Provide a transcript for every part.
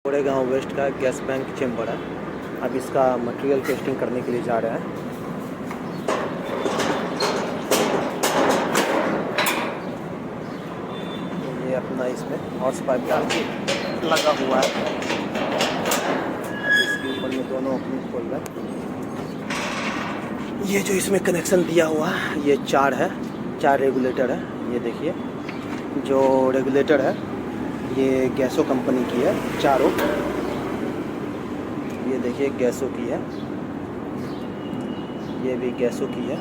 Goregaon waste का gas bank chamber है। अब इसका मटेरियल टेस्टिंग करने के लिए जा रहे हैं। ये अपना इसमें हॉर्स पाइप डाल के लगा हुआ है। अब इसके ऊपर में दोनों ओपनिंग खोल रहे हैं। ये जो इसमें कनेक्शन दिया हुआ है ये 4 है, 4 रेगुलेटर है। ये देखिए जो रेगुलेटर है ये गैसो कंपनी की है चारों। ये देखिए गैसो की है, ये भी गैसो की है,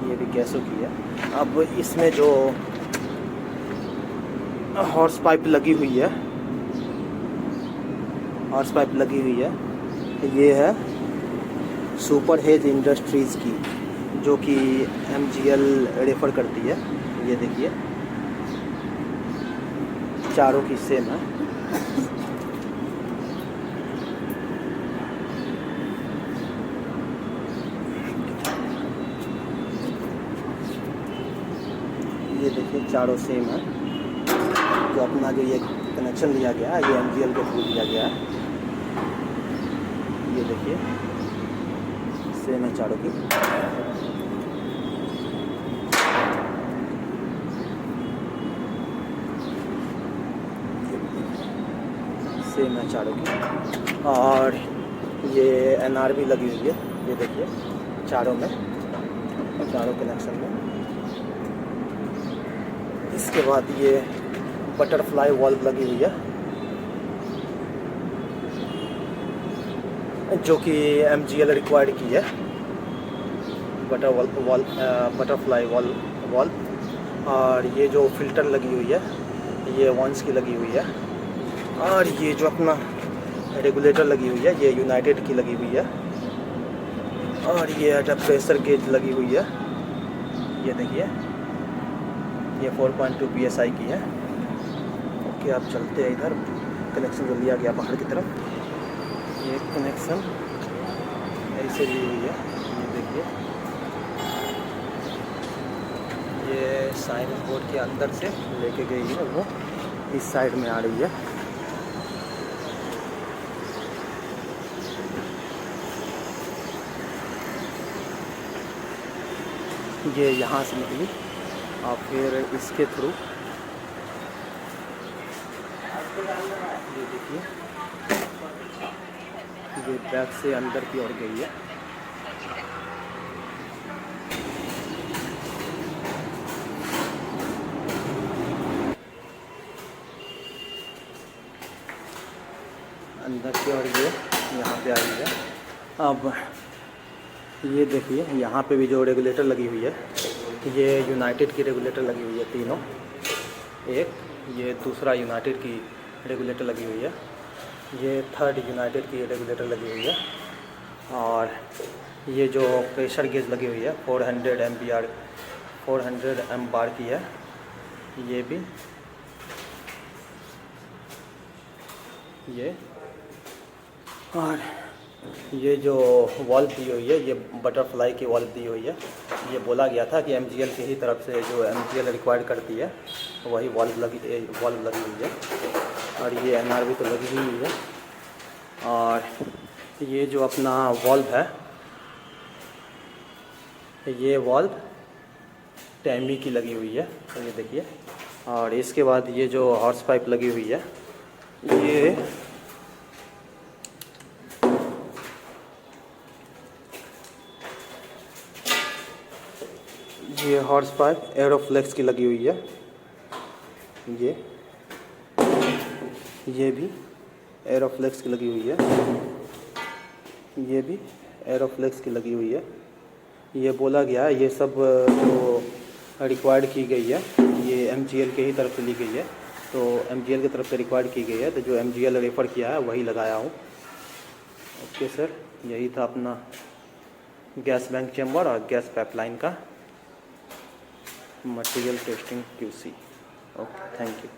ये भी गैसो की है। अब इसमें जो हॉर्स पाइप लगी हुई है, हॉर्स पाइप लगी हुई है, ये है सुपर हेज इंडस्ट्रीज़ की, जो कि MGL रेफ़र करती है। ये देखिए चारों की सेम है। ये देखिए चारों सेम है। जो अपना जो ये कनेक्शन लिया गया है ये MGL के थ्रू लिया गया है। ये देखिए सेम है चारों की। सेम है चारों की। और ये NR भी लगी हुई है। ये देखिए चारों में, चारों कनेक्शन में। इसके बाद ये बटरफ्लाई वॉल्व लगी हुई है, जो कि MGL रिक्वायर्ड की है। Butterfly valve. और ये जो फिल्टर लगी हुई है ये वॉन्स की लगी हुई है। और ये जो अपना रेगुलेटर लगी हुई है ये यूनाइटेड की लगी हुई है। और ये प्रेशर गेज लगी हुई है। ये देखिए ये 4.2 PSI की है। ओके, आप चलते हैं इधर। कनेक्शन जो लिया गया बाहर की तरफ, ये कनेक्शन ऐसे ली हुई है। ये देखिए ये साइन बोर्ड के अंदर से लेके गई है, वो इस साइड में आ रही है। ये यहाँ से निकली और फिर इसके थ्रू ये देखिए ये बैक से अंदर की ओर गई है। अंदर की ओर ये यहाँ पे आ रही है। अब ये देखिए यहाँ पे भी जो रेगुलेटर लगी हुई है ये यूनाइटेड की रेगुलेटर लगी हुई है तीनों। एक ये दूसरा यूनाइटेड की रेगुलेटर लगी हुई है, ये थर्ड यूनाइटेड की रेगुलेटर लगी हुई है। और ये जो प्रेशर गेज लगी हुई है 400 M बार की है, ये भी ये। और ये जो वॉल्व दी हुई है ये बटरफ्लाई की वॉल्व दी हुई है। ये बोला गया था कि MGL की ही तरफ से, जो MGL रिक्वायर्ड करती है वही वॉल्व लगी हुई है। और ये NR भी तो लगी हुई है। और ये जो अपना वॉल्व है ये वॉल्व टैमी की लगी हुई है। तो ये देखिए। और इसके बाद ये जो हॉर्स पाइप लगी हुई है ये हॉर्स पाइप एरोफ्लेक्स की लगी हुई है। ये भी एरोफ्लेक्स की लगी हुई है, ये भी एरोफ्लेक्स की लगी हुई है। ये बोला गया है ये सब जो रिक्वायर्ड की गई है ये MGL के ही तरफ से ली गई है। तो MGL की तरफ से रिक्वायर्ड की गई है, तो जो MGL रेफ़र किया है वही लगाया हूँ। ओके सर, यही था अपना गैस बैंक चेम्बर और गैस पाइपलाइन का material testing QC। Okay, thank you.